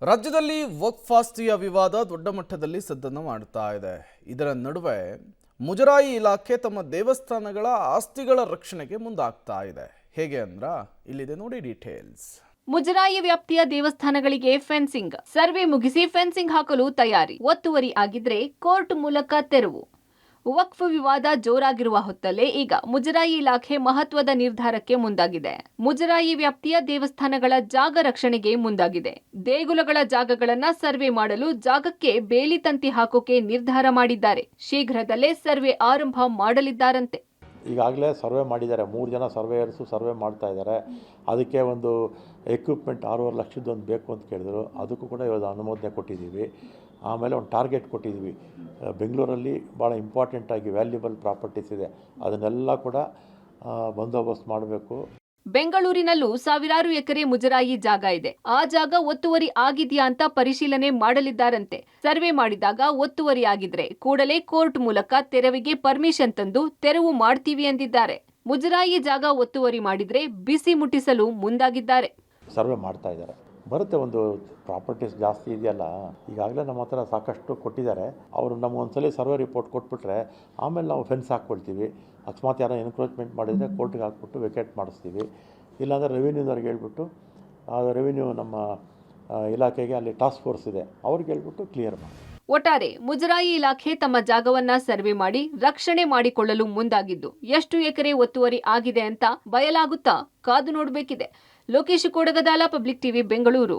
ರಾಜ್ಯದಲ್ಲಿ ವಕ್ಫ್ ಆಸ್ತಿಯ ವಿವಾದ ದೊಡ್ಡ ಮಟ್ಟದಲ್ಲಿ ಸದ್ದನ್ನು ಮಾಡುತ್ತಾ ಇದೆ. ಇದರ ನಡುವೆ ಮುಜರಾಯಿ ಇಲಾಖೆ ತಮ್ಮ ದೇವಸ್ಥಾನಗಳ ಆಸ್ತಿಗಳ ರಕ್ಷಣೆಗೆ ಮುಂದಾಗ್ತಾ ಇದೆ. ಹೇಗೆ ಅಂದ್ರ ಇಲ್ಲಿದೆ ನೋಡಿ ಡೀಟೇಲ್ಸ್. ಮುಜರಾಯಿ ವ್ಯಾಪ್ತಿಯ ದೇವಸ್ಥಾನಗಳಿಗೆ ಫೆನ್ಸಿಂಗ್ ಸರ್ವೆ ಮುಗಿಸಿ ಫೆನ್ಸಿಂಗ್ ಹಾಕಲು ತಯಾರಿ. ಒತ್ತುವರಿ ಆಗಿದ್ರೆ ಕೋರ್ಟ್ ಮೂಲಕ ತೆರವು. ವಕ್ಫ್ ವಿವಾದ ಜೋರಾಗಿರುವ ಹೊತ್ತಲ್ಲೇ ಈಗ ಮುಜರಾಯಿ ಇಲಾಖೆ ಮಹತ್ವದ ನಿರ್ಧಾರಕ್ಕೆ ಮುಂದಾಗಿದೆ. ಮುಜರಾಯಿ ವ್ಯಾಪ್ತಿಯ ದೇವಸ್ಥಾನಗಳ ಜಾಗ ರಕ್ಷಣೆಗೆ ಮುಂದಾಗಿದೆ. ದೇಗುಲಗಳ ಜಾಗಗಳನ್ನ ಸರ್ವೆ ಮಾಡಲು ಜಾಗಕ್ಕೆ ಬೇಲಿ ತಂತಿ ಹಾಕೋಕೆ ನಿರ್ಧಾರ ಮಾಡಿದ್ದಾರೆ. ಶೀಘ್ರದಲ್ಲೇ ಸರ್ವೆ ಆರಂಭ ಮಾಡಲಿದ್ದಾರಂತೆ. ಈಗಾಗಲೇ ಸರ್ವೆ ಮಾಡಿದ್ದಾರೆ. 3 ಜನ ಸರ್ವೇಯರ್ಸು ಸರ್ವೆ ಮಾಡ್ತಾ ಇದ್ದಾರೆ. ಅದಕ್ಕೆ ಒಂದು ಎಕ್ವಿಪ್ಮೆಂಟ್ 6.5 ಲಕ್ಷದ ಒಂದು ಬೇಕು ಅಂತ ಕೇಳಿದ್ರು. ಅದಕ್ಕೂ ಕೂಡ ಇವಾಗ ಅನುಮೋದನೆ ಕೊಟ್ಟಿದ್ದೀವಿ. ಆಮೇಲೆ ಒಂದು ಟಾರ್ಗೆಟ್ ಕೊಟ್ಟಿದ್ದೀವಿ. ಬೆಂಗಳೂರಲ್ಲಿ ಭಾಳ ಇಂಪಾರ್ಟೆಂಟಾಗಿ ವ್ಯಾಲ್ಯೂಬಲ್ ಪ್ರಾಪರ್ಟೀಸ್ ಇದೆ, ಅದನ್ನೆಲ್ಲ ಕೂಡ ಬಂದೋಬಸ್ತ್ ಮಾಡಬೇಕು. ಬೆಂಗಳೂರಿನಲ್ಲೂ ಸಾವಿರಾರು ಎಕರೆ ಮುಜರಾಯಿ ಜಾಗ ಇದೆ. ಆ ಜಾಗ ಒತ್ತುವರಿ ಆಗಿದೆಯಾ ಅಂತ ಪರಿಶೀಲನೆ ಮಾಡಲಿದ್ದಾರಂತೆ. ಸರ್ವೆ ಮಾಡಿದಾಗ ಒತ್ತುವರಿ ಆಗಿದ್ರೆ ಕೂಡಲೇ ಕೋರ್ಟ್ ಮೂಲಕ ತೆರವಿಗೆ ಪರ್ಮಿಷನ್ ತಂದು ತೆರವು ಮಾಡ್ತೀವಿ ಎಂದಿದ್ದಾರೆ. ಮುಜರಾಯಿ ಜಾಗ ಒತ್ತುವರಿ ಮಾಡಿದ್ರೆ ಬಿಸಿ ಮುಟ್ಟಿಸಲು ಮುಂದಾಗಿದ್ದಾರೆ. ಸರ್ವೆ ಮಾಡ್ತಾ ಇದ್ದಾರೆ. ಬರುತ್ತೆ, ಒಂದು ಪ್ರಾಪರ್ಟೀಸ್ ಜಾಸ್ತಿ ಇದೆಯಲ್ಲ, ಈಗಾಗಲೇ ನಮ್ಮ ಹತ್ರ ಸಾಕಷ್ಟು ಕೊಟ್ಟಿದ್ದಾರೆ. ಅವರು ನಮಗೊಂದ್ಸಲಿ ಸರ್ವೆ ರಿಪೋರ್ಟ್ ಕೊಟ್ಬಿಟ್ರೆ ಆಮೇಲೆ ನಾವು ಫೆನ್ಸ್ ಹಾಕ್ಕೊಳ್ತೀವಿ. ಅಕಸ್ಮಾತ್ ಯಾರೋ ಎನ್ಕ್ರೋಚ್ಮೆಂಟ್ ಮಾಡಿದರೆ ಕೋರ್ಟಿಗೆ ಹಾಕ್ಬಿಟ್ಟು ವೆಕೇಟ್ ಮಾಡಿಸ್ತೀವಿ. ಇಲ್ಲಾಂದರೆ ರೆವಿನ್ಯೂದವ್ರಿಗೆ ಹೇಳ್ಬಿಟ್ಟು ರೆವಿನ್ಯೂ ನಮ್ಮ ಇಲಾಖೆಗೆ ಅಲ್ಲಿ ಟಾಸ್ಕ್ ಫೋರ್ಸ್ ಇದೆ, ಅವ್ರಿಗೆ ಹೇಳ್ಬಿಟ್ಟು ಕ್ಲಿಯರ್ ಮಾಡಿ. ಒಟ್ಟಾರೆ ಮುಜರಾಯಿ ಇಲಾಖೆ ತಮ್ಮ ಜಾಗವನ್ನ ಸರ್ವೆ ಮಾಡಿ ರಕ್ಷಣೆ ಮಾಡಿಕೊಳ್ಳಲು ಮುಂದಾಗಿದ್ದು ಎಷ್ಟು ಎಕರೆ ಒತ್ತುವರಿ ಆಗಿದೆ ಅಂತ ಬಯಲಾಗುತ್ತಾ ಕಾದು ನೋಡಬೇಕಿದೆ. Lokesh Kodagadala, public TV, Bengaluru.